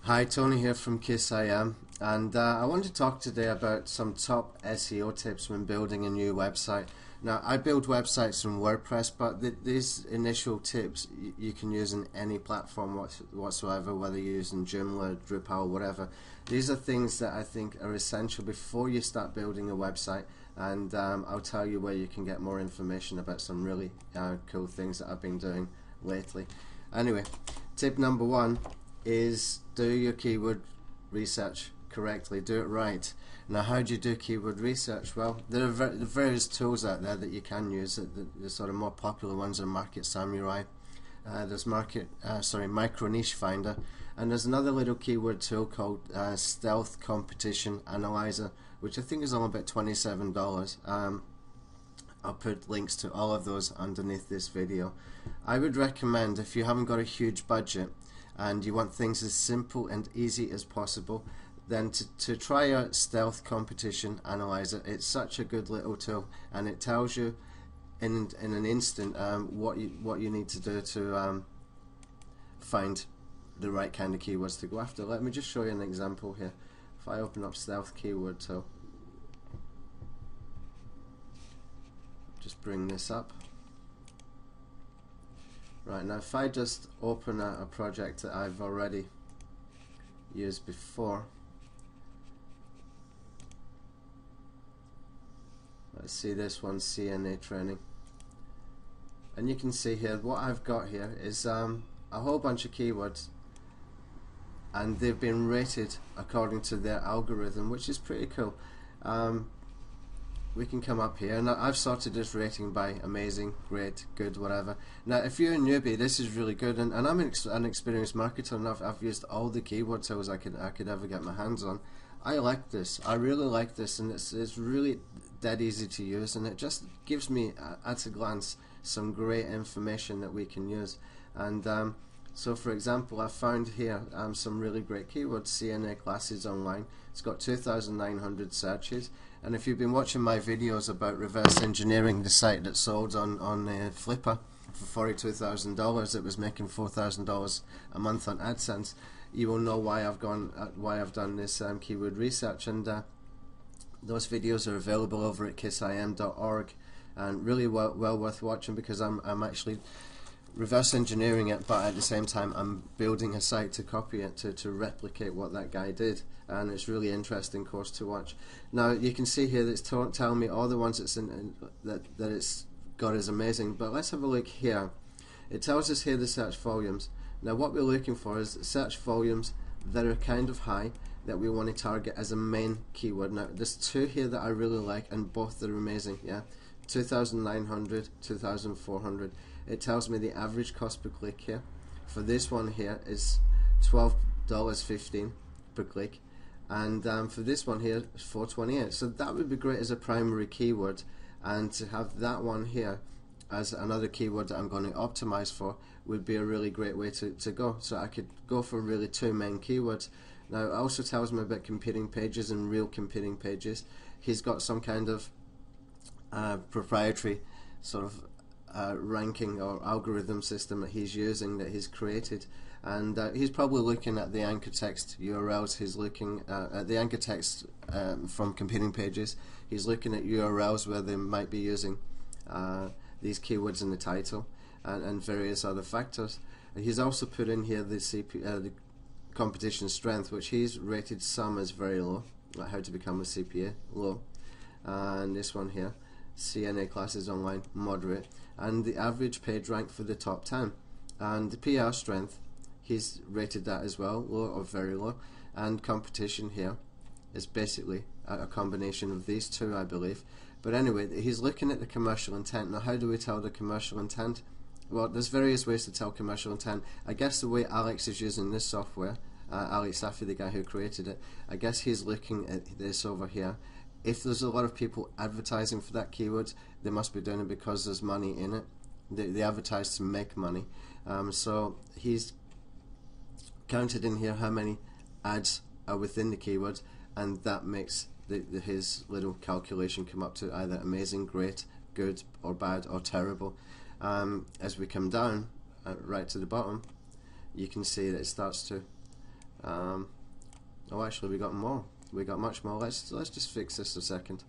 Hi, Tony here from KISSIM, and I want to talk today about some top SEO tips when building a new website. Now, I build websites in WordPress, but these initial tips you can use in any platform whatsoever, whether you're using Joomla, Drupal, whatever. These are things that I think are essential before you start building a website, and I'll tell you where you can get more information about some really cool things that I've been doing lately. Anyway, tip number one is do your keyword research correctly, do it right. Now, how do you do keyword research? Well, there are various tools out there that you can use. The sort of more popular ones are Market Samurai, there's Micro Niche Finder, and there's another little keyword tool called Stealth Competition Analyzer, which I think is only about $27. I'll put links to all of those underneath this video. I would recommend, if you haven't got a huge budget and you want things as simple and easy as possible, then to try out Stealth Competition Analyzer. It's such a good little tool, and it tells you in an instant what you need to do to find the right kind of keywords to go after. Let me just show you an example here. If I open up Stealth Keyword Tool, just bring this up. Right, now if I just open a project that I've already used before, let's see this one, CNA training, and you can see here what I've got here is a whole bunch of keywords, and they've been rated according to their algorithm, which is pretty cool. We can come up here, and I've sorted this rating by amazing, great, good, whatever. Now, if you're a newbie, this is really good, and I'm an experienced marketer, and I've used all the keyword tools I could ever get my hands on. I like this. I really like this, and it's really dead easy to use, and it just gives me at a glance some great information that we can use. And so, for example, I found here some really great keywords. CNA classes online. It's got 2,900 searches. And if you've been watching my videos about reverse engineering the site that sold on Flipper for $42,000, it was making $4,000 a month on AdSense, you will know why I've done this keyword research. And those videos are available over at kissim.org, and really well worth watching, because I'm actually reverse engineering it, but at the same time I'm building a site to copy it, to replicate what that guy did, and it's really interesting course to watch. Now you can see here that it's telling me all the ones that it's got is amazing, but let's have a look here. It tells us here the search volumes. Now what we're looking for is search volumes that are kind of high, that we want to target as a main keyword. Now there's two here that I really like, and both are amazing. 2,900, 2,400. It tells me the average cost per click here. For this one here is $12.15 per click, and for this one here is $4.28. So that would be great as a primary keyword, and to have that one here as another keyword that I'm going to optimize for would be a really great way to go. So I could go for really two main keywords. Now it also tells me about competing pages and real competing pages. He's got some kind of proprietary sort of ranking or algorithm system that he's using, that he's created, and he's probably looking at the anchor text URLs. He's looking at the anchor text from competing pages. He's looking at URLs where they might be using these keywords in the title, and various other factors. And he's also put in here the competition strength, which he's rated some as very low, like how to become a CPA, low, and this one here, CNA classes online, moderate, and the average page rank for the top 10. And the PR strength, he's rated that as well, low or very low, and competition here is basically a combination of these two, I believe. But anyway, he's looking at the commercial intent. Now how do we tell the commercial intent? Well, there's various ways to tell commercial intent. I guess the way Alex is using this software, Alex Safi, the guy who created it, I guess he's looking at this over here. If there's a lot of people advertising for that keyword, they must be doing it because there's money in it. They advertise to make money. So he's counted in here how many ads are within the keyword, and that makes his little calculation come up to either amazing, great, good, or bad, or terrible. As we come down right to the bottom, you can see that it starts to Oh, actually, we got more. We got much more. Let's just fix this a second.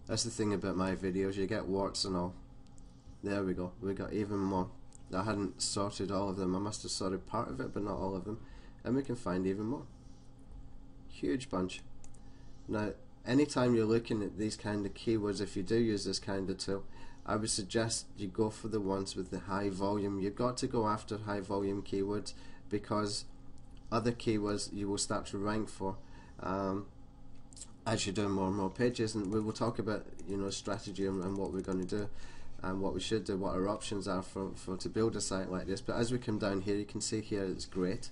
That's the thing about my videos, you get warts and all. There we go. We got even more. I hadn't sorted all of them. I must have sorted part of it, but not all of them. And we can find even more. Huge bunch. Now, anytime you're looking at these kind of keywords, if you do use this kind of tool, I would suggest you go for the ones with the high volume. You've got to go after high volume keywords, because other keywords you will start to rank for as you do more and more pages. And we will talk about, you know, strategy and what we're going to do and what we should do, what our options are for to build a site like this. But as we come down here, you can see here it's great,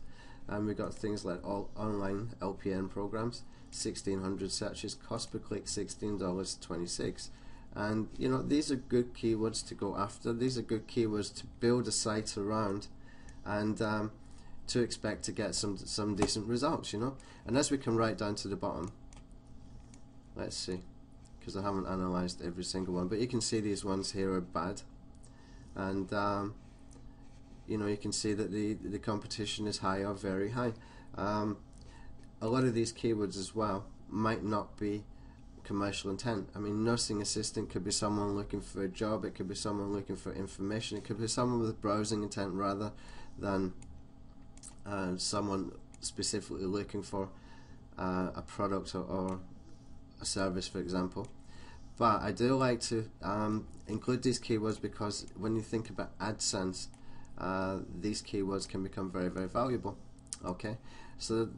and we've got things like all online LPN programs, 1,600 searches, cost per click $16.26. And you know, these are good keywords to go after. These are good keywords to build a site around, and to expect to get some decent results, you know. And as we come right down to the bottom, let's see, because I haven't analyzed every single one, but you can see these ones here are bad, and you know, you can see that the competition is high or very high. A lot of these keywords as well might not be commercial intent. I mean, nursing assistant could be someone looking for a job, it could be someone looking for information, it could be someone with browsing intent rather than someone specifically looking for a product or a service, for example. But I do like to include these keywords, because when you think about AdSense, these keywords can become very, very valuable. Okay, so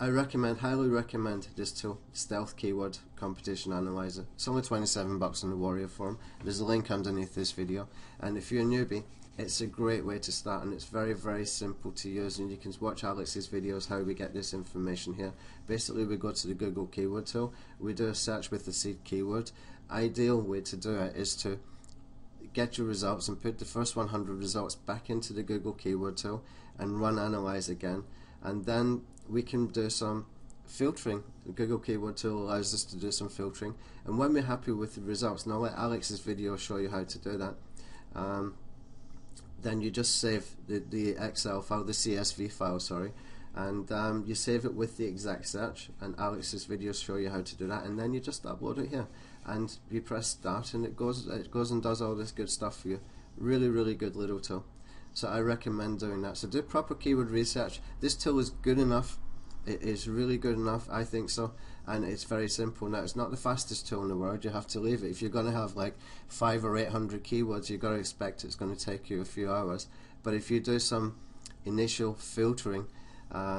I highly recommend this tool, Stealth Keyword Competition Analyzer. It's only 27 bucks on the Warrior Forum. There's a link underneath this video, and if you're a newbie, it's a great way to start, and it's very, very simple to use. And you can watch Alex's videos how we get this information here. Basically, we go to the Google Keyword tool, we do a search with the seed keyword. Ideal way to do it is to get your results and put the first 100 results back into the Google Keyword tool and run analyze again, and then we can do some filtering. The Google Keyword tool allows us to do some filtering, and when we're happy with the results, and I'll let Alex's video show you how to do that, then you just save the Excel file, the CSV file, sorry, and you save it with the exact search, and Alex's videos show you how to do that, and then you just upload it here, and you press start, and it goes and does all this good stuff for you. Really, really good little tool. So I recommend doing that. So do proper keyword research. This tool is good enough. It is really good enough, I think so, and it's very simple. Now, it's not the fastest tool in the world. You have to leave it. If you're going to have like 500 or 800 keywords, you've got to expect it's going to take you a few hours. But if you do some initial filtering,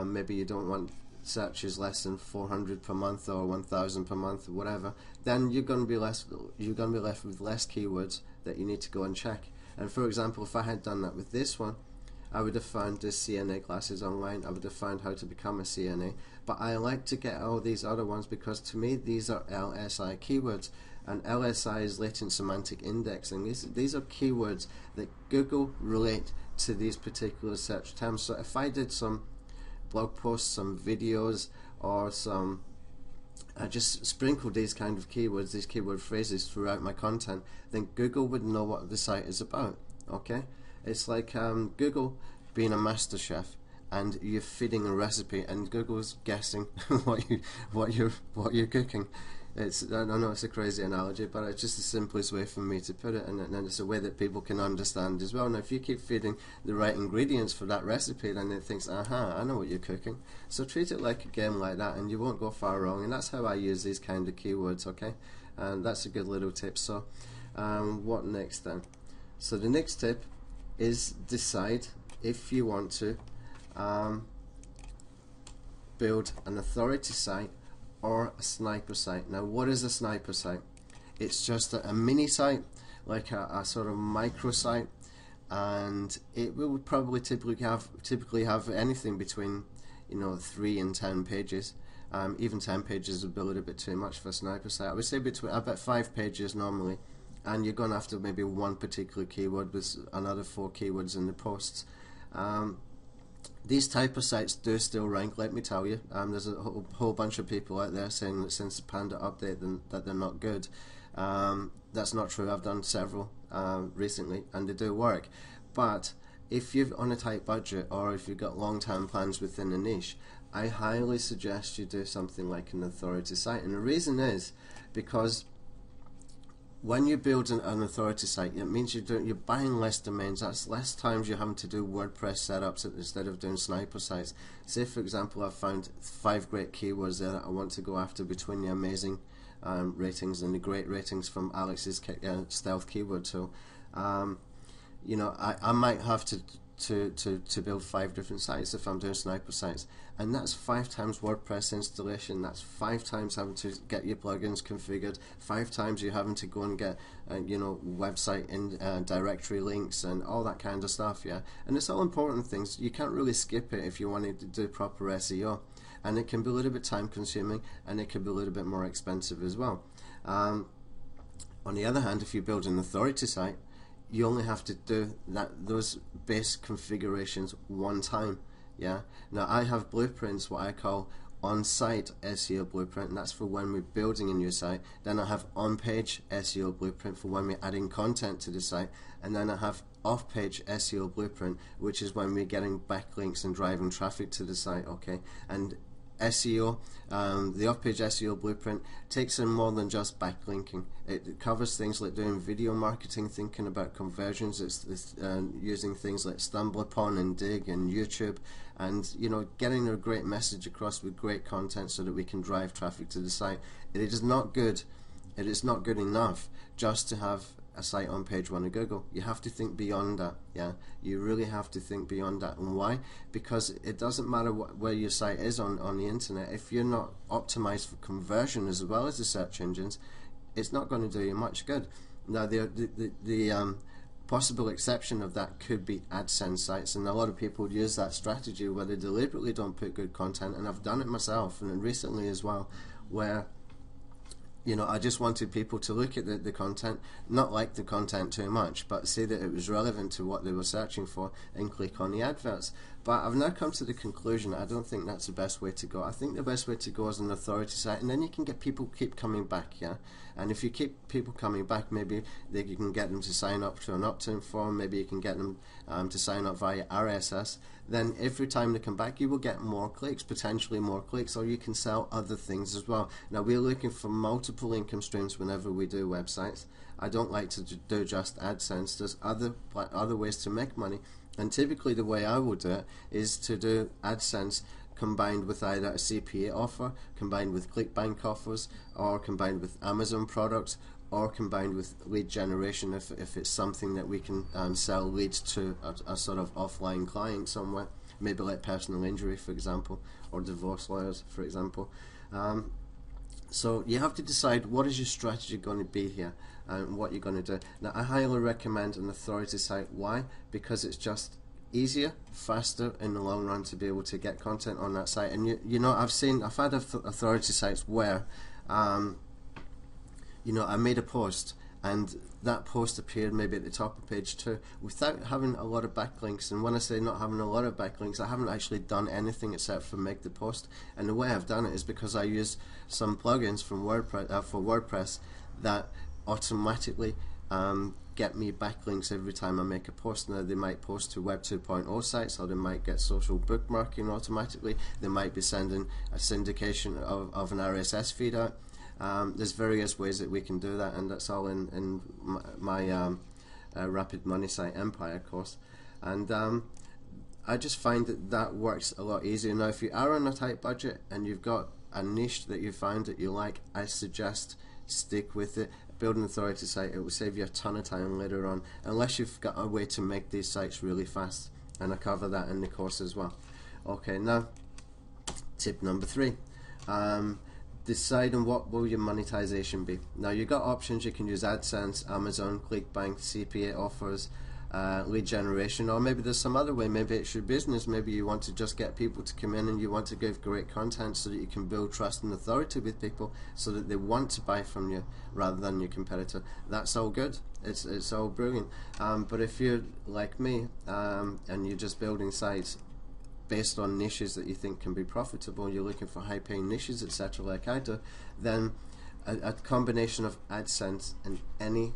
maybe you don't want searches less than 400 per month or 1,000 per month or whatever, then you're going to be left with less keywords that you need to go and check. And for example, if I had done that with this one, I would have found this CNA classes online, I would have found how to become a CNA, but I like to get all these other ones, because to me these are LSI keywords, and LSI is latent semantic indexing. These are keywords that Google relate to these particular search terms. So if I did some blog posts, some videos, or some just sprinkle these kind of keywords, these keyword phrases throughout my content, then Google would know what the site is about. Okay, it's like Google being a master chef, and you're feeding a recipe, and Google's guessing what you're cooking. I know it's a crazy analogy, but it's just the simplest way for me to put it, and it's a way that people can understand as well. Now, if you keep feeding the right ingredients for that recipe, then it thinks, aha, I know what you're cooking. So treat it like a game like that, and you won't go far wrong. And that's how I use these kind of keywords, okay? And that's a good little tip. So what next then? So the next tip is decide if you want to build an authority site or a sniper site. Now, what is a sniper site? It's just a mini site, like a sort of micro site, and it will probably typically have anything between 3 and 10 pages. Even 10 pages would be a little bit too much for a sniper site. I would say about 5 pages normally, and you're going to have to maybe one particular keyword with another 4 keywords in the posts. These type of sites do still rank, let me tell you. There's a whole bunch of people out there saying that since the Panda update that they're not good. That's not true. I've done several recently, and they do work. But if you're on a tight budget or if you've got long-term plans within a niche, I highly suggest you do something like an authority site. And the reason is because when you build an authority site, it means you're buying less domains. That's less times you're having to do WordPress setups instead of doing sniper sites. Say, for example, I've found 5 great keywords there that I want to go after between the amazing ratings and the great ratings from Alex's stealth keyword tool. You know, I might have to build 5 different sites if I'm doing sniper sites, and that's 5 times WordPress installation, that's 5 times having to get your plugins configured, 5 times you having to go and get you know, website and directory links and all that kind of stuff, yeah. And it's all important things. You can't really skip it if you want to do proper SEO, and it can be a little bit time consuming, and it can be a little bit more expensive as well. On the other hand, if you build an authority site, you only have to do those base configurations one time, yeah. Now I have blueprints, what I call on-site SEO blueprint, and that's for when we're building a new site. Then I have on-page SEO blueprint for when we're adding content to the site, and then I have off-page SEO blueprint, which is when we're getting backlinks and driving traffic to the site, okay. And SEO, the off-page SEO blueprint takes in more than just backlinking. It covers things like doing video marketing, thinking about conversions. It's using things like StumbleUpon and Dig and YouTube, and you know, getting a great message across with great content so that we can drive traffic to the site. It is not good. It is not good enough just to have a site on page 1 of Google. You have to think beyond that, yeah. You really have to think beyond that. And why? Because it doesn't matter where your site is on the internet. If you're not optimized for conversion as well as the search engines, it's not going to do you much good. Now the possible exception of that could be AdSense sites, and a lot of people use that strategy where they deliberately don't put good content, and I've done it myself and recently as well, where you know, I just wanted people to look at the content, not like the content too much, but see that it was relevant to what they were searching for and click on the adverts. But I've now come to the conclusion I don't think that's the best way to go. I think the best way to go is an authority site, and then you can get people keep coming back, yeah. And if you keep people coming back, maybe you can get them to sign up to an opt-in form, maybe you can get them to sign up via RSS. Then every time they come back, you will get more clicks, potentially more clicks, or you can sell other things as well. Now we're looking for multiple income streams whenever we do websites. I don't like to do just AdSense. There's other ways to make money, and typically the way I would do it is to do AdSense combined with either a CPA offer, combined with ClickBank offers, or combined with Amazon products, or combined with lead generation if it's something that we can sell leads to a sort of offline client somewhere, maybe like personal injury, for example, or divorce lawyers, for example. So you have to decide what is your strategy going to be here and what you're going to do. Now I highly recommend an authority site. Why? Because it's just easier, faster in the long run to be able to get content on that site. And you know, I've had authority sites where you know, I made a post and that post appeared maybe at the top of page 2 without having a lot of backlinks. And when I say not having a lot of backlinks, I haven't actually done anything except for make the post. And the way I've done it is because I use some plugins from WordPress for WordPress that automatically get me backlinks every time I make a post. Now they might post to Web 2.0 sites, or they might get social bookmarking automatically. They might be sending a syndication of an RSS feed out. There's various ways that we can do that, and that's all in my Rapid Money Site Empire course. And I just find that works a lot easier. Now if you are on a tight budget and you've got a niche that you find that you like, I suggest stick with it. Build an authority site. It will save you a ton of time later on, unless you've got a way to make these sites really fast, and I cover that in the course as well. Okay, now tip number 3. Decide on what will your monetization be. Now you've got options. You can use AdSense, Amazon, ClickBank, CPA offers, lead generation, or maybe there's some other way. Maybe it's your business. Maybe you want to just get people to come in and you want to give great content so that you can build trust and authority with people so that they want to buy from you rather than your competitor. That's all good. It's all brilliant. But if you're like me and you're just building sites based on niches that you think can be profitable, you're looking for high paying niches, etc., like I do, then a combination of AdSense and any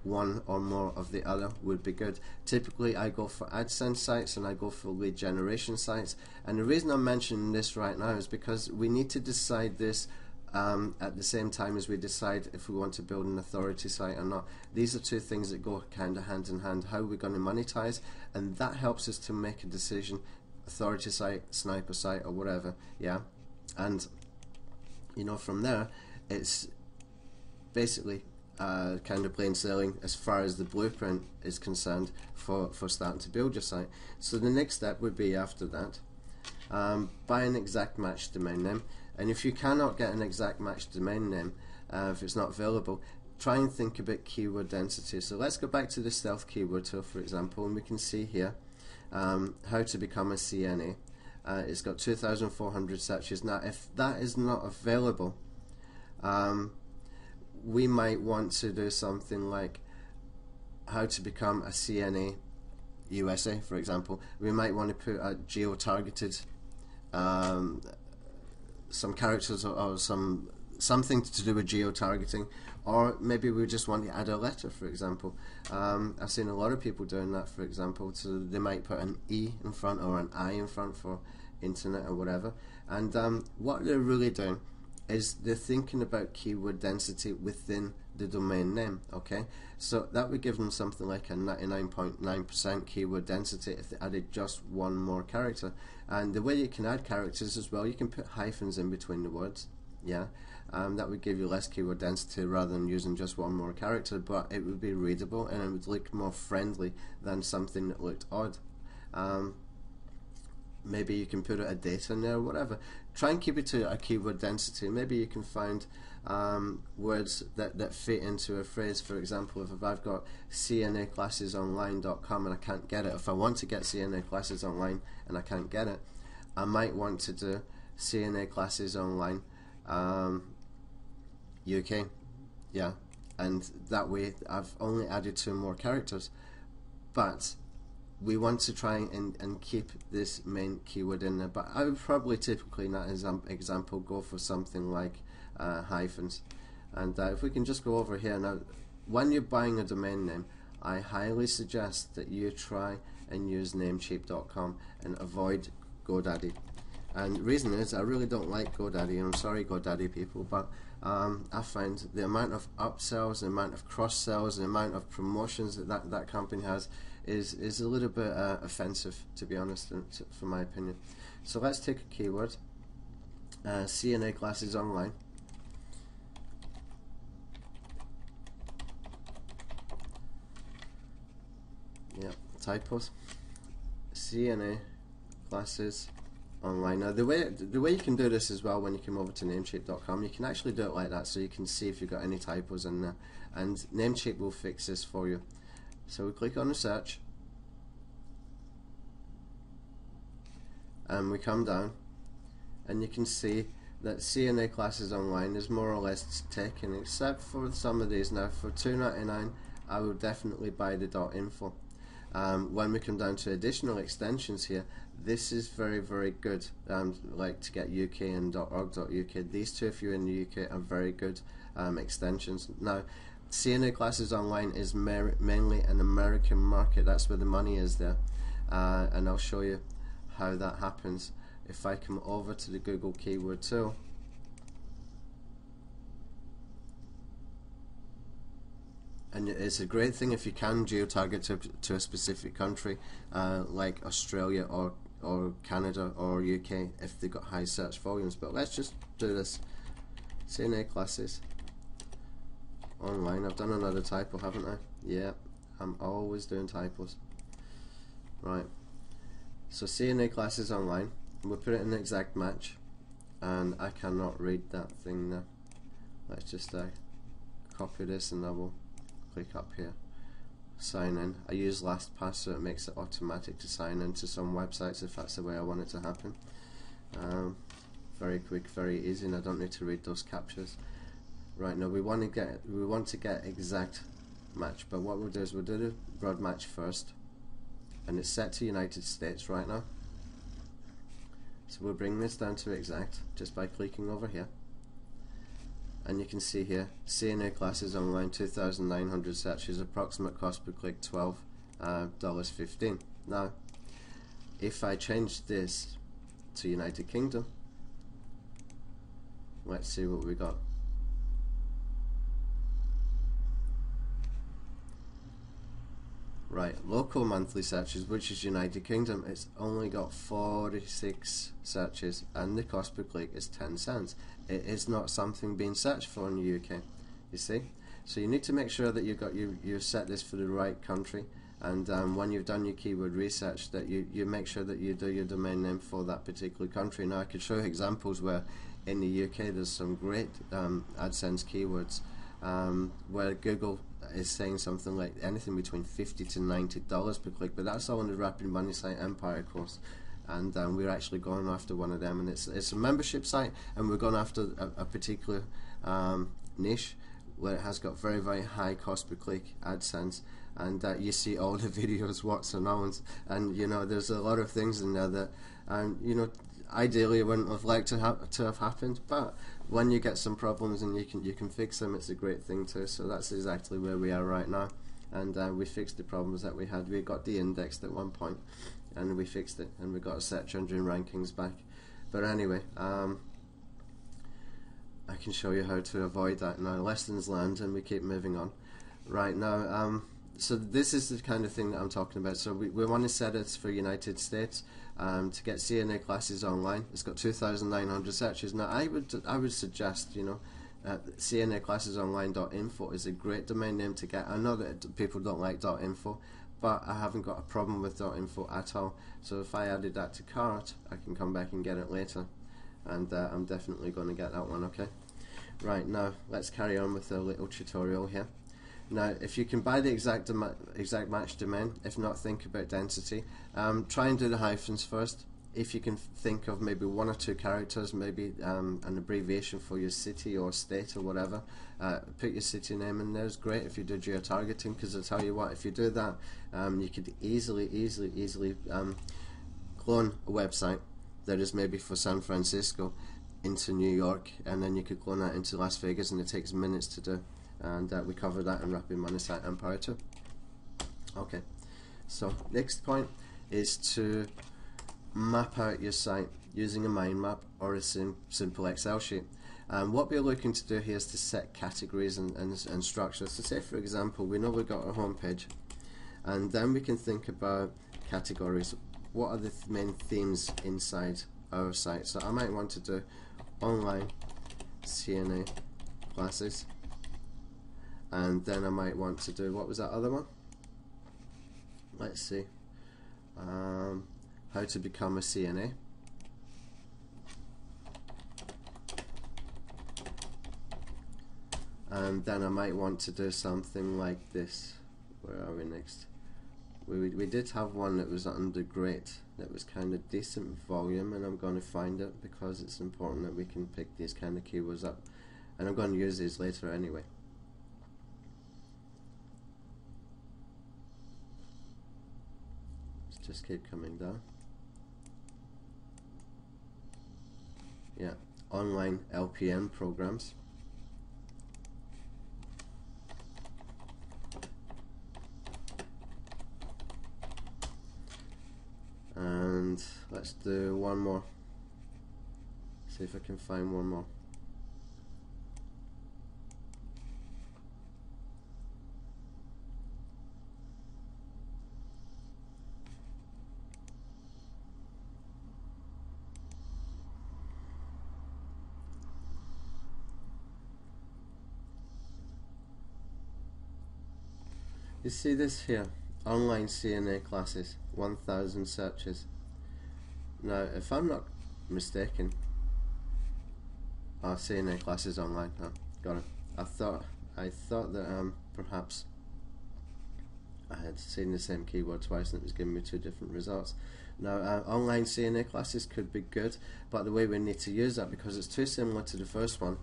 one or more of the other would be good. Typically I go for AdSense sites and I go for lead generation sites, and the reason I'm mentioning this right now is because we need to decide this at the same time as we decide if we want to build an authority site or not. These are two things that go kind of hand in hand, how we're going to monetize, and that helps us to make a decision, authority site, sniper site, or whatever. Yeah, and you know, from there it's basically kind of plain sailing as far as the blueprint is concerned for starting to build your site. So the next step would be after that, buy an exact match domain name. And if you cannot get an exact match domain name, if it's not available, try and think about keyword density. So let's go back to the stealth keyword tool, for example, and we can see here how to become a CNA. It's got 2,400 searches. Now if that is not available, we might want to do something like how to become a CNA USA, for example. We might want to put a geo-targeted some characters or something to do with geo-targeting, or maybe we just want to add a letter, for example. I've seen a lot of people doing that, for example, so they might put an E in front or an I in front for internet or whatever, and what they're really doing is they're thinking about keyword density within the domain name. Okay, so that would give them something like a 99.9% keyword density if they added just one more character. And the way you can add characters as well, you can put hyphens in between the words. Yeah, that would give you less keyword density rather than using just one more character, but it would be readable and it would look more friendly than something that looked odd. Maybe you can put a date in there, whatever. Try and keep it to a keyword density. Maybe you can find words that fit into a phrase. For example, if I've got cnaclassesonline.com and I can't get it, if I want to get CNA classes online and I can't get it, I might want to do CNA classes online UK. Yeah, and that way I've only added 2 more characters, but we want to try and keep this main keyword in there. But I would probably typically in that example go for something like hyphens. And if we can just go over here now, when you're buying a domain name, I highly suggest that you try and use namecheap.com and avoid GoDaddy. And the reason is I really don't like GoDaddy, and I'm sorry GoDaddy people, but I find the amount of upsells, the amount of cross-sells, the amount of promotions that company has is a little bit offensive, to be honest, for my opinion. So let's take a keyword, CNA classes online. Yeah, typos. CNA classes online. Now the way you can do this as well, when you come over to namecheap.com, you can actually do it like that, so you can see if you've got any typos in there, and Namecheap will fix this for you. So we click on the search and we come down, and you can see that CNA classes online is more or less taken, except for some of these. Now for $2.99 I will definitely buy the .info. When we come down to additional extensions here, this is very, very good, like to get UK and .org.uk. These two, if you're in the UK, are very good extensions. Now CNA classes online is mainly an American market. That's where the money is there, and I'll show you how that happens. If I come over to the Google keyword tool, and it's a great thing if you can geo-target to a specific country, like Australia or Canada or UK, if they've got high search volumes. But let's just do this. CNA classes online. I've done another typo, haven't I? Yeah, I'm always doing typos. Right, so CNA classes online, we'll put it in the exact match, and I cannot read that thing there. Let's just copy this, and I will click up here, sign in. I use LastPass, so it makes it automatic to sign into some websites if that's the way I want it to happen. Very quick, very easy, and I don't need to read those captures. Right, now we want to get exact match, but what we'll do is we'll do the broad match first, and it's set to United States right now. So we'll bring this down to exact just by clicking over here, and you can see here CNA classes online, 2,900 searches, approximate cost per click $12.15. Now if I change this to United Kingdom, let's see what we got. Right, local monthly searches, which is United Kingdom, it's only got 46 searches and the cost per click is 10 cents. It is not something being searched for in the UK, you see. So you need to make sure that you've set this for the right country, and when you've done your keyword research, that you make sure that you do your domain name for that particular country. Now I could show you examples where in the UK there's some great AdSense keywords where Google is saying something like anything between $50 to $90 per click, but that's all in the Rapid Money Site Empire course, and we're actually going after one of them, and it's a membership site, and we're going after a particular niche where it has got very, very high cost per click AdSense, and you see all the videos, what's and ons, and you know there's a lot of things in there that you know ideally I wouldn't have liked to have happened, but when you get some problems and you can fix them, it's a great thing too. So that's exactly where we are right now, and we fixed the problems that we had. We got de-indexed at one point, and we fixed it, and we got a search engine rankings back. But anyway, I can show you how to avoid that now. Lessons learned, and we keep moving on. Right now, so this is the kind of thing that I'm talking about. So we want to set it for United States. To get CNA classes online, it's got 2,900 searches. Now I would suggest, you know, CNAclassesonline.info is a great domain name to get. I know that people don't like .info, but I haven't got a problem with .info at all. So if I added that to cart, I can come back and get it later, and I'm definitely going to get that one. Okay, right, now let's carry on with a little tutorial here. Now, if you can buy the exact match domain, if not, think about density. Try and do the hyphens first. If you can think of maybe one or two characters, maybe an abbreviation for your city or state or whatever, put your city name in there. It's great if you do geo-targeting, because I tell you what, if you do that, you could easily clone a website that is maybe for San Francisco into New York, and then you could clone that into Las Vegas, and it takes minutes to do. And we cover that in Rapid Money Site Empire too. Okay, so next point is to map out your site using a mind map or a simple Excel sheet. And what we're looking to do here is to set categories and structures. So say for example, we know we've got our home page, and then we can think about categories. What are the main themes inside our site? So I might want to do online CNA classes, and then I might want to do, what was that other one? Let's see, how to become a CNA. And then I might want to do something like this. Where are we next? We did have one that was under great, that was kind of decent volume, and I'm going to find it because it's important that we can pick these kind of keywords up, and I'm going to use these later anyway. Let's just keep coming down. Yeah, online LPN programs. And let's do one more. See if I can find one more. You see this here? Online CNA classes, 1,000 searches. Now, if I'm not mistaken, CNA classes online. Got it. I thought that perhaps I had seen the same keyword twice and it was giving me two different results. Now, online CNA classes could be good, but the way we need to use that, because it's too similar to the first one,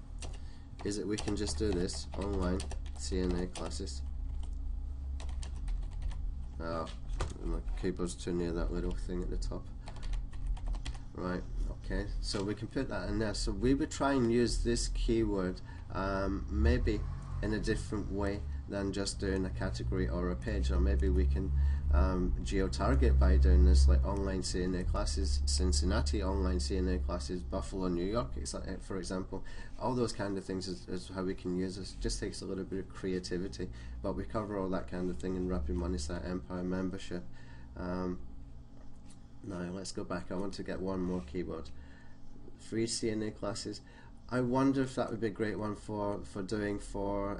is that we can just do this: online CNA classes. Oh, my keyboard's too near that little thing at the top. Right, okay, so we can put that in there. So we would try and use this keyword maybe in a different way than just doing a category or a page. Or maybe we can geo-target by doing this, like online CNA classes Cincinnati, online CNA classes Buffalo, New York, for example. All those kind of things is how we can use this. It just takes a little bit of creativity, but we cover all that kind of thing in Rapid Money Site Empire membership. Now let's go back. I want to get one more keyword. Free CNA classes. I wonder if that would be a great one for doing for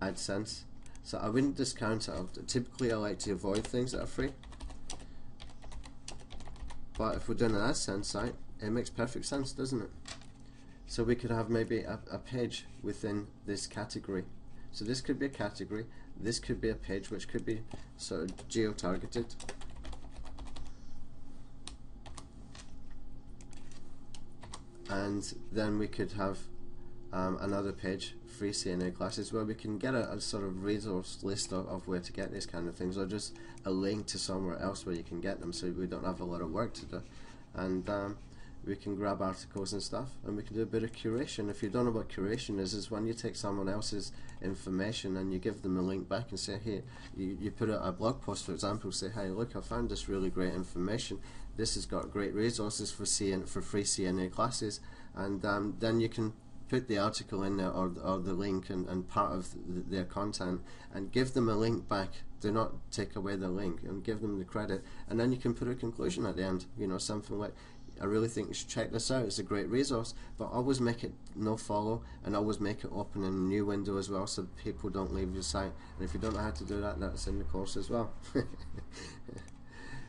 AdSense. So I wouldn't discount it. Typically I like to avoid things that are free, but if we're doing an AdSense site, it makes perfect sense, doesn't it? So we could have maybe a page within this category. So this could be a category, this could be a page, which could be sort of geo-targeted. And then we could have another page, free CNA classes, where we can get a sort of resource list of where to get these kind of things, or just a link to somewhere else where you can get them, so we don't have a lot of work to do. And we can grab articles and stuff, and we can do a bit of curation. If you don't know what curation is when you take someone else's information and you give them a link back and say, hey, you put out a blog post, for example, say, hey, look, I found this really great information. This has got great resources for free CNA classes, and then you can put the article in there, or the link and part of their content, and give them a link back. Do not take away the link, and give them the credit, and then you can put a conclusion at the end, you know, something like, I really think you should check this out, it's a great resource, but always make it no follow, and always make it open in a new window as well, so people don't leave your site. And if you don't know how to do that, that's in the course as well.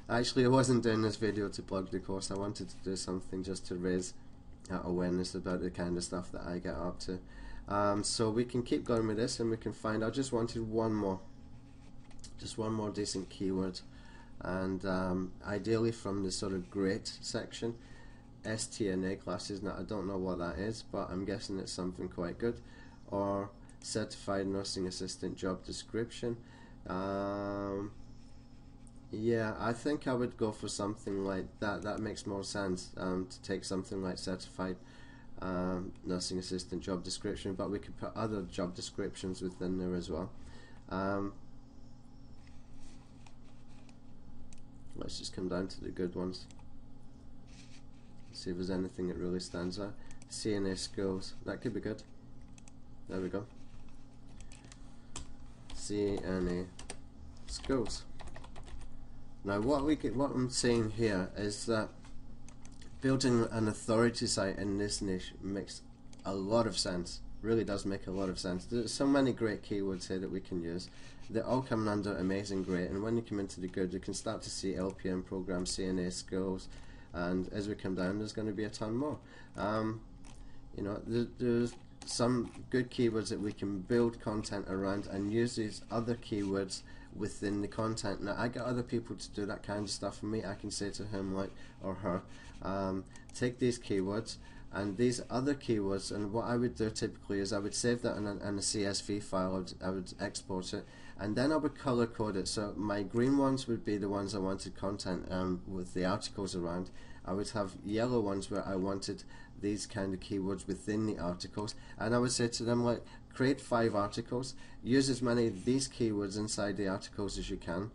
Actually, I wasn't doing this video to plug the course. I wanted to do something just to raise awareness about the kind of stuff that I get up to. So we can keep going with this, and we can find, I just wanted one more decent keyword, and ideally from the sort of great section, STNA classes. Now I don't know what that is, but I'm guessing it's something quite good. Or certified nursing assistant job description. Yeah, I think I would go for something like that. That makes more sense, to take something like certified nursing assistant job description, but we could put other job descriptions within there as well. Let's just come down to the good ones. See if there's anything that really stands out. CNA skills, that could be good. There we go. CNA skills. Now what I'm saying here is that building an authority site in this niche makes a lot of sense. Really does make a lot of sense. There's so many great keywords here that we can use. They're all coming under amazing, great, and when you come into the good, you can start to see LPM program, CNA skills, and as we come down, there's going to be a ton more. You know, there's some good keywords that we can build content around and use these other keywords within the content. Now I get other people to do that kind of stuff for me. I can say to him, like, or her, take these keywords and these other keywords, and what I would do typically is I would save that in a CSV file. I would export it, and then I would color code it. So my green ones would be the ones I wanted content with the articles around. I would have yellow ones where I wanted these kind of keywords within the articles, and I would say to them, like, create 5 articles, use as many of these keywords inside the articles as you can,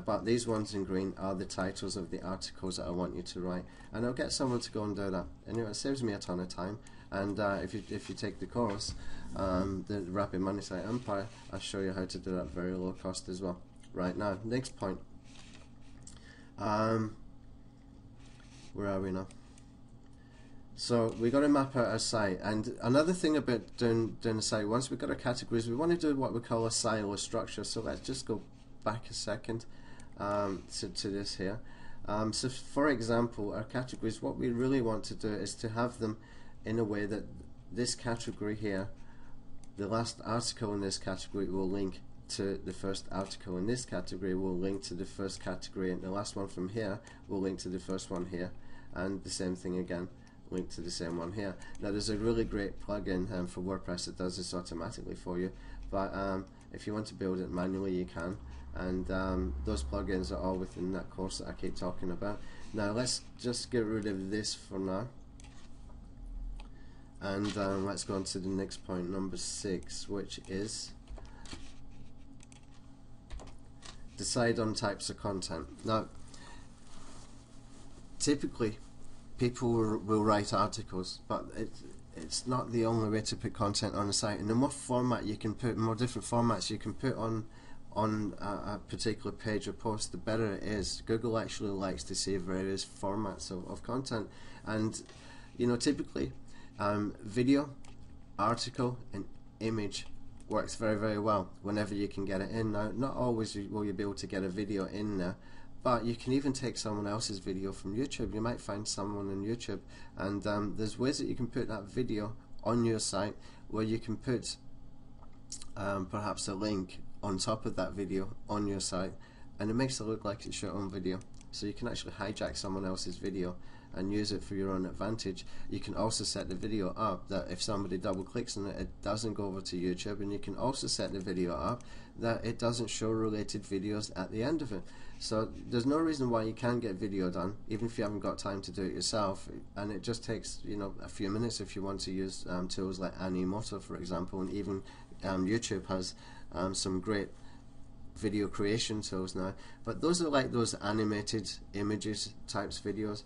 but these ones in green are the titles of the articles that I want you to write, and I'll get someone to go and do that. Anyway, it saves me a ton of time, and if you take the course, the Rapid Money Site Empire, I'll show you how to do that at very low cost as well. Right, now, next point. Where are we now? So we got to map out our site, and another thing about doing a site, once we've got our categories, we want to do what we call a silo structure. So let's just go back a second to this here. So for example, our categories, what we really want to do is to have them in a way that this category here, the last article in this category will link to the first article in this category, will link to the first category, and the last one from here will link to the first one here, and the same thing again, link to the same one here. Now there's a really great plugin for WordPress that does this automatically for you, but if you want to build it manually, you can, and those plugins are all within that course that I keep talking about. Now let's just get rid of this for now, And let's go on to the next point, number 6, which is decide on types of content. Now, typically people will write articles, but it's not the only way to put content on a site. And the more format you can put, more different formats you can put on a particular page or post, the better it is. Google actually likes to see various formats of content, and you know, typically video, article and image works very, very well whenever you can get it in. Now, not always will you be able to get a video in there, but you can even take someone else's video from YouTube. You might find someone on YouTube, and there's ways that you can put that video on your site where you can put perhaps a link on top of that video on your site, and it makes it look like it's your own video. So you can actually hijack someone else's video and use it for your own advantage. You can also set the video up that if somebody double clicks on it, it doesn't go over to YouTube, and you can also set the video up that it doesn't show related videos at the end of it. So there's no reason why you can't get video done, even if you haven't got time to do it yourself, and it just takes, you know, a few minutes if you want to use tools like Animoto, for example, and even YouTube has some great video creation tools now. But those are like those animated images types videos.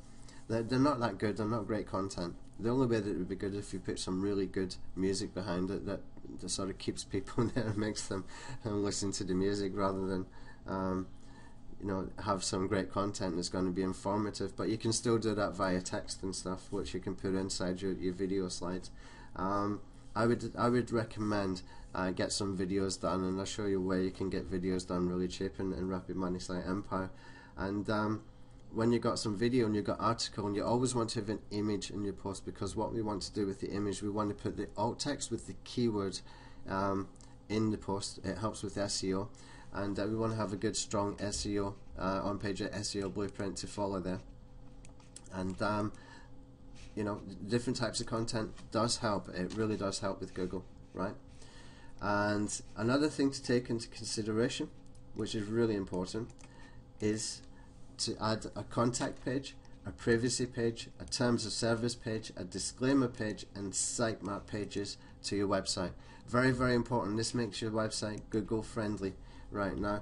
They're not that good, they're not great content. The only way that it would be good is if you put some really good music behind it that sort of keeps people there and makes them listen to the music, rather than you know, have some great content that's going to be informative. But you can still do that via text and stuff, which you can put inside your video slides. I would recommend get some videos done, and I'll show you where you can get videos done really cheap in Rapid Money Site Empire. And when you've got some video and you've got article, and you always want to have an image in your post, because what we want to do with the image, we want to put the alt text with the keyword in the post. It helps with SEO, and we want to have a good strong SEO on page SEO blueprint to follow there. And you know, different types of content does help. It really does help with Google, right? And another thing to take into consideration, which is really important, is to add a contact page, a privacy page, a terms of service page, a disclaimer page, and sitemap pages to your website. Very, very important. This makes your website Google friendly. Right now,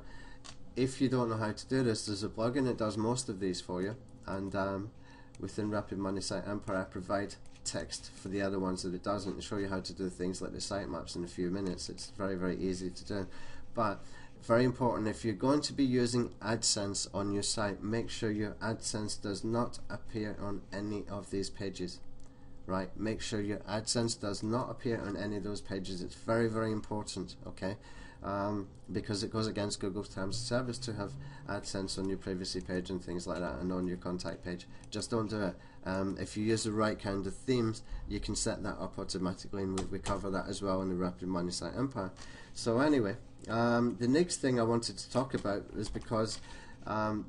if you don't know how to do this, there's a plugin that does most of these for you, and within Rapid Money Site Empire I provide text for the other ones that it doesn't, and show you how to do things like the sitemaps in a few minutes. It's very, very easy to do. But very important, if you're going to be using AdSense on your site, make sure your AdSense does not appear on any of these pages. Right? Make sure your AdSense does not appear on any of those pages. It's very, very important, okay? Because it goes against Google's terms of service to have AdSense on your privacy page and things like that, and on your contact page. Just don't do it. If you use the right kind of themes, you can set that up automatically, and we cover that as well in the Rapid Money Site Empire. So anyway, the next thing I wanted to talk about is because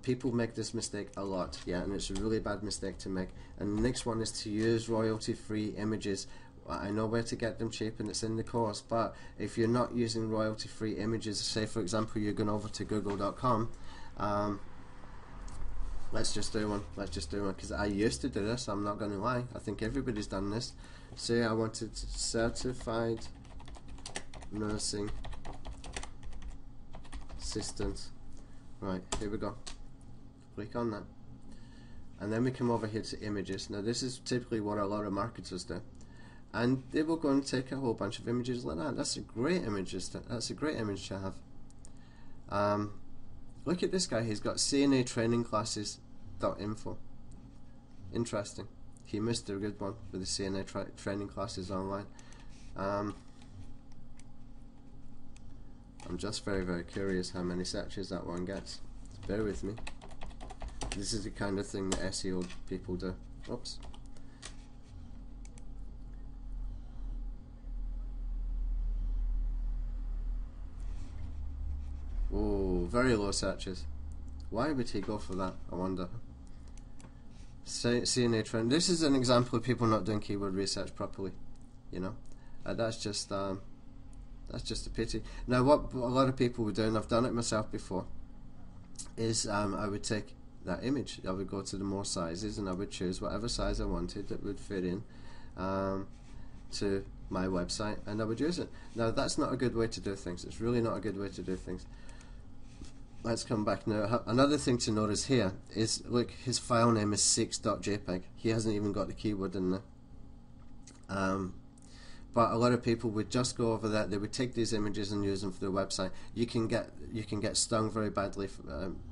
people make this mistake a lot, yeah, and it's a really bad mistake to make. And the next one is to use royalty-free images. I know where to get them cheap, and it's in the course, but if you're not using royalty-free images, say for example you're going over to google.com, let's just do one, because I used to do this, I'm not going to lie, I think everybody's done this. Say I wanted certified nursing assistant. Right, here we go. Click on that, and then we come over here to images. Now this is typically what a lot of marketers do, and they will go and take a whole bunch of images like that. That's a great image. That's a great image to have. Look at this guy. He's got CNA training classes.info. Interesting. He missed a good one with the CNA training classes online. I'm just very, very curious how many searches that one gets. Bear with me. This is the kind of thing that SEO people do. Oops. Oh, very low searches. Why would he go for that, I wonder? CNA trend. This is an example of people not doing keyword research properly. You know, that's just a pity. Now, what a lot of people were doing, I've done it myself before, is I would take that image, I would go to the more sizes, and I would choose whatever size I wanted that would fit in, to my website and I would use it. Now that's not a good way to do things. It's really not a good way to do things. Let's come back now. Another thing to notice here is, look, his file name is 6.jpg. He hasn't even got the keyword in there. But a lot of people would just go over that. They would take these images and use them for their website. You can get stung very badly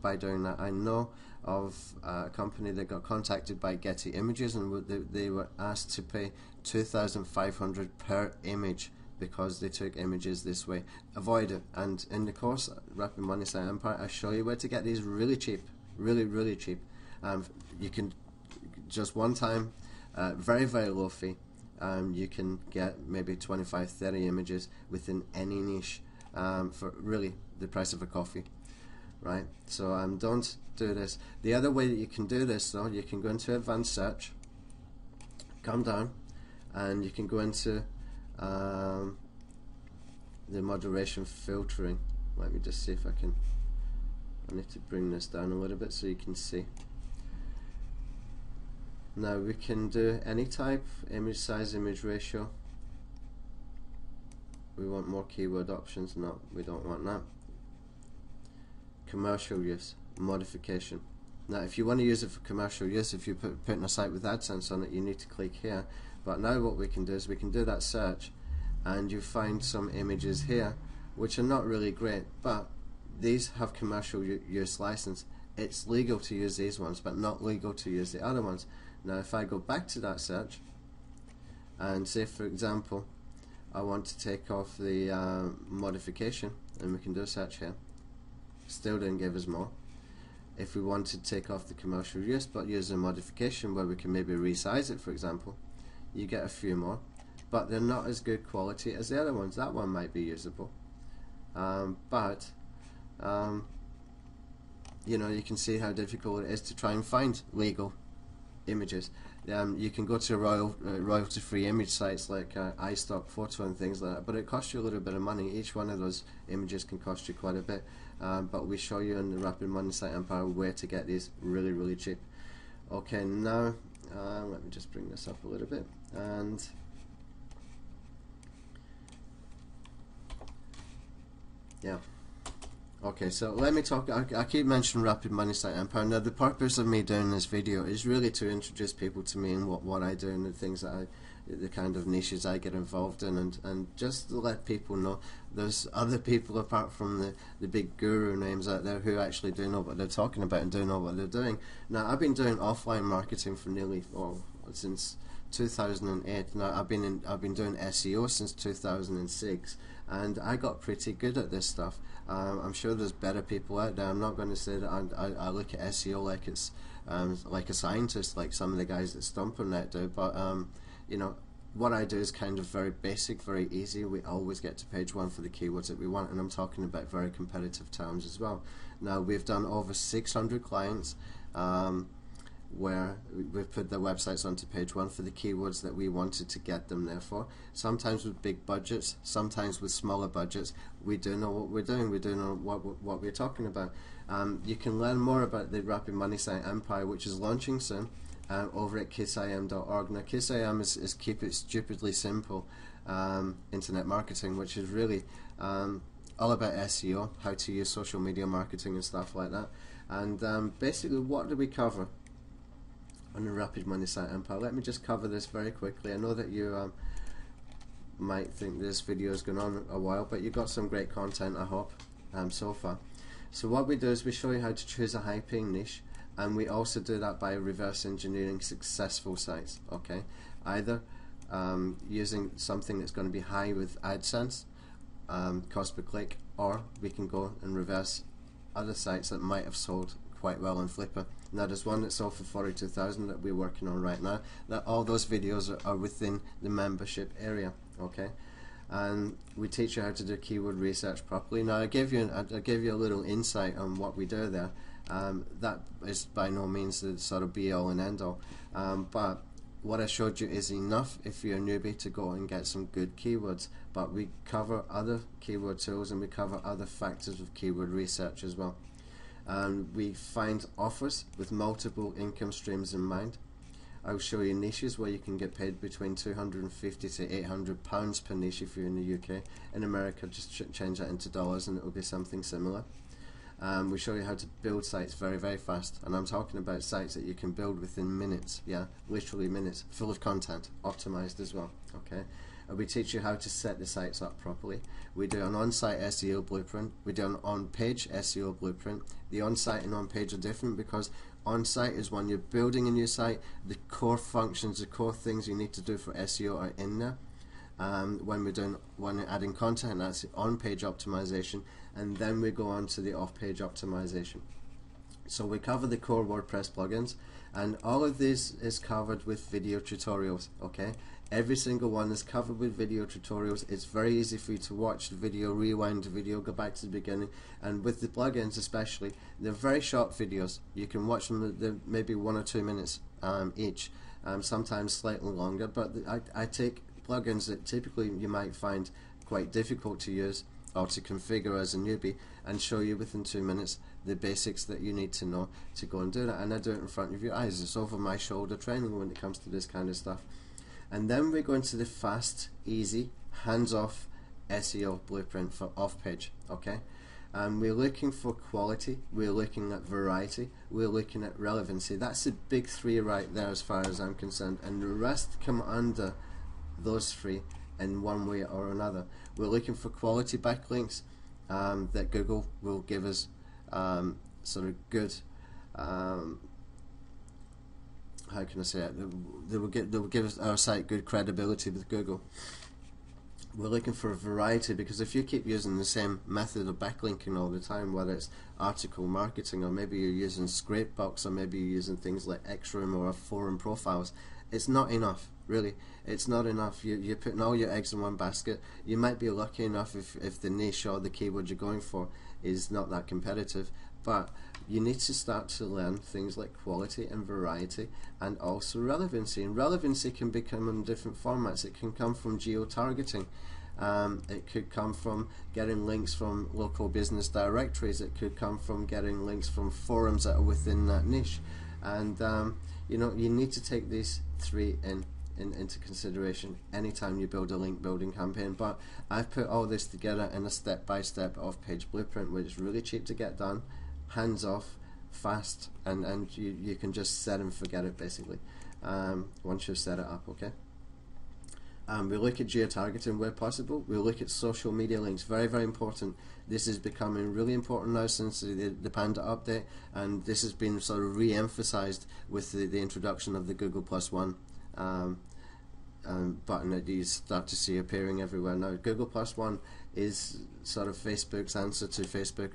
by doing that. I know of a company that got contacted by Getty Images, and they were asked to pay $2,500 per image because they took images this way. Avoid it. And in the course, Rapid Money Site Empire, I show you where to get these really cheap, really cheap. You can just one time, very low fee. You can get maybe 25-30 images within any niche for really the price of a coffee, right? So don't do this. The other way that you can do this, though, you can go into advanced search, come down, and you can go into the moderation filtering. Let me just see if I need to bring this down a little bit so you can see. Now we can do any type, image size, image ratio. We want more keyword options. No, we don't want that. Commercial use, modification. Now if you want to use it for commercial use, if you're putting a site with AdSense on it, you need to click here. But now what we can do is we can do that search, and you find some images here which are not really great, but these have commercial use license. It's legal to use these ones, but not legal to use the other ones. Now if I go back to that search and say, for example, I want to take off the modification, and we can do a search here, still didn't give us more. If we want to take off the commercial use but use a modification where we can maybe resize it, for example, you get a few more, but they're not as good quality as the other ones. That one might be usable, but you know, you can see how difficult it is to try and find legal images. You can go to royalty-free image sites like iStock Photo and things like that, but it costs you a little bit of money. Each one of those images can cost you quite a bit, but we show you in the Rapid Money Site Empire where to get these really cheap. Okay, now let me just bring this up a little bit, and yeah. Okay, so let me talk. I keep mentioning Rapid Money Site Empire. Now, the purpose of me doing this video is really to introduce people to me and what I do and the things that the kind of niches I get involved in, and just to let people know there's other people apart from the big guru names out there who actually do know what they're talking about and do know what they're doing. Now, I've been doing offline marketing for nearly since 2008. Now, I've been doing SEO since 2006, and I got pretty good at this stuff. I'm sure there's better people out there. I'm not going to say that I look at SEO like it's like a scientist, like some of the guys that Stompernet do, but you know, what I do is kind of very basic, very easy. We always get to page 1 for the keywords that we want, and I'm talking about very competitive terms as well. Now, we've done over 600 clients where we've put their websites onto page 1 for the keywords that we wanted to get them there for. Sometimes with big budgets, sometimes with smaller budgets. We do know what we're doing. We do know what we're talking about. You can learn more about the Rapid Money Site Empire, which is launching soon, over at kissim.org. Now, KISSIM is Keep It Stupidly Simple Internet Marketing, which is really all about SEO, how to use social media marketing and stuff like that. And basically, what do we cover on the Rapid Money Site Empire? Let me just cover this very quickly. I know that you might think this video has gone on a while, but you got some great content, I hope, so far. So what we do is we show you how to choose a high-paying niche, and we also do that by reverse engineering successful sites. Okay, either using something that's going to be high with AdSense, cost per click, or we can go and reverse other sites that might have sold quite well on Flipper. Now, there's one that sold for 42,000 that we're working on right now. That all those videos are within the membership area. Okay, and we teach you how to do keyword research properly. Now, I gave you a little insight on what we do there. That is by no means the sort of be all and end all, but what I showed you is enough if you're a newbie to go and get some good keywords. But we cover other keyword tools, and we cover other factors of keyword research as well. And we find offers with multiple income streams in mind. I'll show you niches where you can get paid between £250 to £800 per niche if you're in the UK. In America, just change that into dollars and it will be something similar. We show you how to build sites very, very fast, and I'm talking about sites that you can build within minutes, yeah, literally minutes, full of content, optimized as well, okay? And we teach you how to set the sites up properly. We do an on-site SEO blueprint, we do an on-page SEO blueprint. The on-site and on-page are different because on-site is when you're building a new site, the core functions, the core things you need to do for SEO are in there. When we're adding content, that's on-page optimization, and then we go on to the off-page optimization. So we cover the core WordPress plugins, and all of this is covered with video tutorials, okay? Every single one is covered with video tutorials. It's very easy for you to watch the video, rewind the video, go back to the beginning, and with the plugins especially, they're very short videos. You can watch them, they're maybe 1 or 2 minutes each, sometimes slightly longer, but I take plugins that typically you might find quite difficult to use or to configure as a newbie and show you within 2 minutes the basics that you need to know to go and do that, and I do it in front of your eyes. It's over my shoulder training when it comes to this kind of stuff. And then we go into the fast, easy, hands-off SEO blueprint for off-page, okay? We're looking for quality, we're looking at variety, we're looking at relevancy. That's the big three right there as far as I'm concerned, and the rest come under those three in one way or another. We're looking for quality backlinks that Google will give us sort of good, how can I say it? They will give us our site good credibility with Google. We're looking for a variety, because if you keep using the same method of backlinking all the time, whether it's article marketing, or maybe you're using Scrapebox, or maybe you're using things like Xroom or forum profiles, it's not enough, really. It's not enough. You're putting all your eggs in one basket. You might be lucky enough if the niche or the keyword you're going for is not that competitive, but you need to start to learn things like quality and variety, and also relevancy. And relevancy can become in different formats. It can come from geo-targeting. It could come from getting links from local business directories. It could come from getting links from forums that are within that niche. And you know, you need to take these three into consideration anytime you build a link building campaign. But I've put all this together in a step-by-step off-page blueprint, which is really cheap to get done, hands off, fast, and you can just set and forget it basically once you've set it up, okay? We look at geo-targeting where possible. We look at social media links, very, very important. This is becoming really important now since the Panda update, and this has been sort of re-emphasized with the introduction of the Google Plus One button that you start to see appearing everywhere now. Google Plus One is sort of Facebook's answer to Facebook,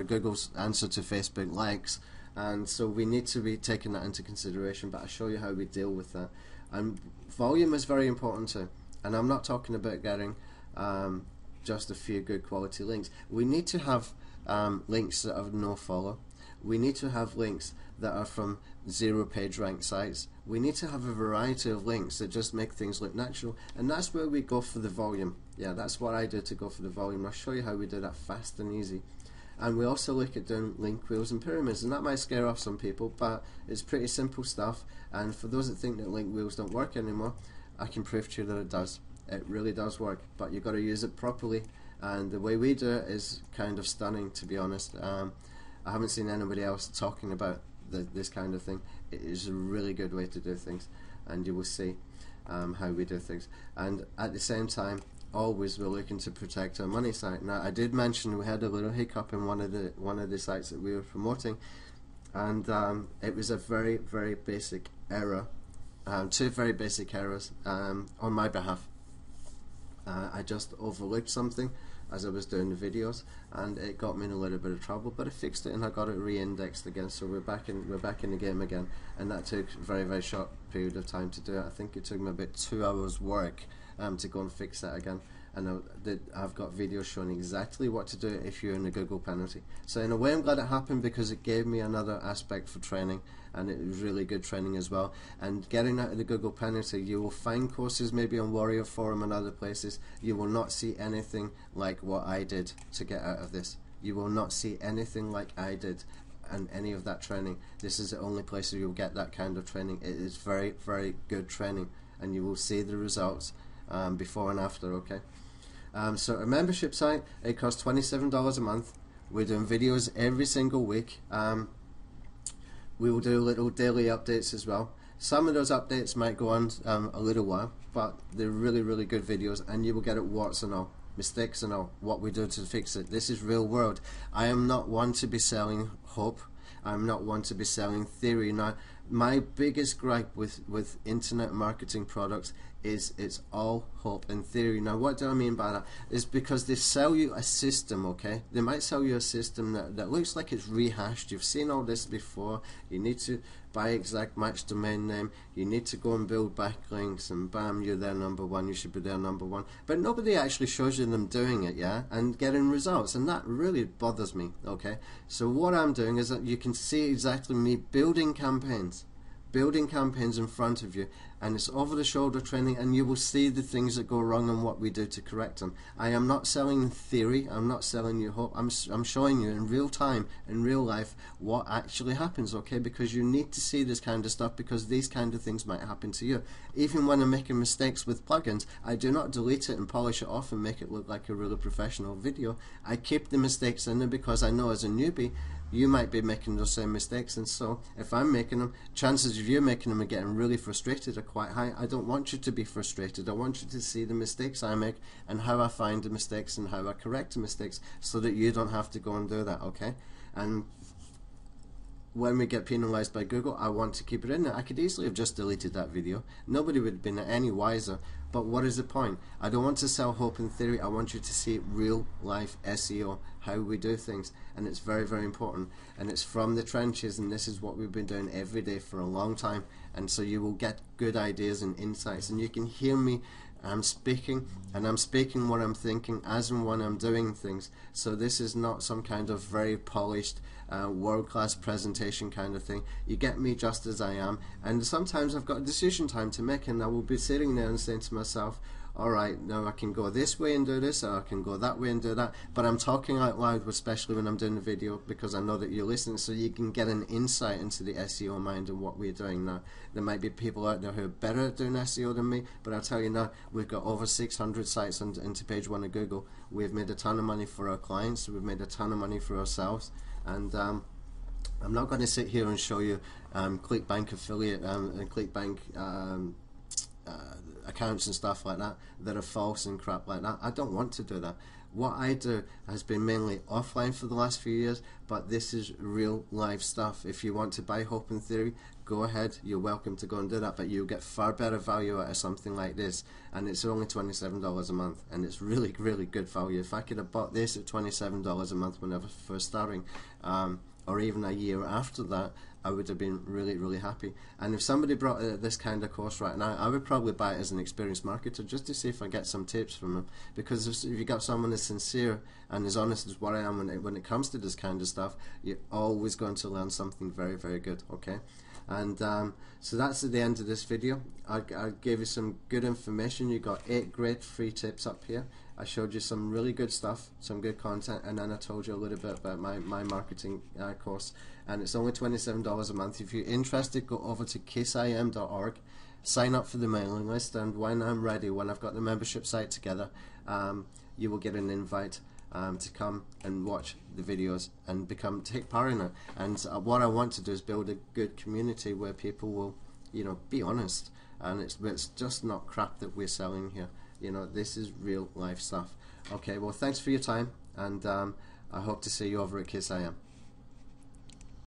Google's answer to Facebook likes, and so we need to be taking that into consideration, but I'll show you how we deal with that. And volume is very important too, and I'm not talking about getting just a few good quality links. We need to have links that have no follow. We need to have links that are from 0 page rank sites. We need to have a variety of links that just make things look natural, and that's where we go for the volume. Yeah, that's what I do to go for the volume. I'll show you how we do that fast and easy. And we also look at doing link wheels and pyramids, and that might scare off some people, but it's pretty simple stuff. And for those that think that link wheels don't work anymore, I can prove to you that it does. It really does work, but you've got to use it properly, and the way we do it is kind of stunning, to be honest. I haven't seen anybody else talking about this kind of thing. It is a really good way to do things, and you will see how we do things. And at the same time, always we're looking to protect our money site. Now, I did mention we had a little hiccup in one of the sites that we were promoting, and it was a very, very basic error, 2 very basic errors on my behalf. I just overlooked something as I was doing the videos, and it got me in a little bit of trouble, but I fixed it and I got it re-indexed again, so we're back in the game again. And that took a very, very short period of time to do it. I think it took me about 2 hours work to go and fix that again, and I've got videos showing exactly what to do if you're in a Google penalty. So in a way I'm glad it happened, because it gave me another aspect for training, and it was really good training as well. And getting out of the Google penalty, you will find courses maybe on Warrior Forum and other places. You will not see anything like what I did to get out of this. You will not see anything like I did. and any of that training. This is the only place where you'll get that kind of training. It is very, very good training, and you will see the results before and after. Okay. So a membership site, it costs $27 a month. We're doing videos every single week. We will do little daily updates as well. Some of those updates might go on a little while, but they're really, really good videos, and you will get it warts and all, mistakes and all, what we do to fix it. This is real world. I am not one to be selling hope. I'm not one to be selling theory. Now, my biggest gripe with internet marketing products is it's all hope and theory. Now, what do I mean by that? Is because they sell you a system, okay? They might sell you a system that looks like it's rehashed. You've seen all this before. You need to buy exact match domain name. You need to go and build backlinks, and bam, you're there number one. You should be there number one. But nobody actually shows you them doing it, yeah, and getting results, and that really bothers me, okay? So what I'm doing is that you can see exactly me building campaigns in front of you, and it's over the shoulder training, and you will see the things that go wrong and what we do to correct them. I am not selling theory, I'm not selling you hope, I'm showing you in real time, in real life, what actually happens, okay? Because you need to see this kind of stuff, because these kind of things might happen to you. Even when I'm making mistakes with plugins, I do not delete it and polish it off and make it look like a really professional video. I keep the mistakes in there, because I know as a newbie you might be making those same mistakes, and so if I'm making them, chances of you making them and getting really frustrated are quite high. I don't want you to be frustrated. I want you to see the mistakes I make and how I find the mistakes and how I correct the mistakes, so that you don't have to go and do that, okay? And when we get penalized by Google, I want to keep it in there. I could easily have just deleted that video. Nobody would have been any wiser. But what is the point? I don't want to sell hope and theory. I want you to see real life SEO, how we do things, and it's very, very important. And it's from the trenches, and this is what we've been doing every day for a long time. And so you will get good ideas and insights, and you can hear me. I'm speaking, and I'm speaking what I'm thinking as and when I'm doing things. So this is not some kind of very polished world-class presentation kind of thing. You get me just as I am, and sometimes I've got a decision time to make, and I will be sitting there and saying to myself, alright, now I can go this way and do this, or I can go that way and do that, but I'm talking out loud, especially when I'm doing the video, because I know that you're listening, so you can get an insight into the SEO mind and what we're doing now. There might be people out there who are better at doing SEO than me, but I'll tell you now, we've got over 600 sites into page one of Google. We've made a ton of money for our clients, we've made a ton of money for ourselves, and I'm not going to sit here and show you ClickBank affiliate and ClickBank accounts and stuff like that that are false and crap like that. I don't want to do that. What I do has been mainly offline for the last few years, but this is real life stuff. If you want to buy hope and theory, go ahead, you're welcome to go and do that, but you'll get far better value out of something like this, and it's only $27 a month, and it's really, really good value. If I could have bought this at $27 a month when I was first starting, or even a year after that, I would have been really, really happy. And if somebody brought this kind of course right now, I would probably buy it as an experienced marketer, just to see if I get some tips from them. Because if you got someone as sincere and as honest as what I am when it comes to this kind of stuff, you're always going to learn something very, very good, okay? And so that's at the end of this video. I gave you some good information. You got 8 great free tips up here. I showed you some really good stuff, some good content, and then I told you a little bit about my marketing course, and it's only $27 a month. If you're interested, go over to kissim.org, sign up for the mailing list, and when I'm ready, when I've got the membership site together, you will get an invite to come and watch the videos and take part in it. And what I want to do is build a good community where people will, you know, be honest, and it's just not crap that we're selling here. You know, this is real life stuff. Okay, well, thanks for your time, and I hope to see you over at KISSIM.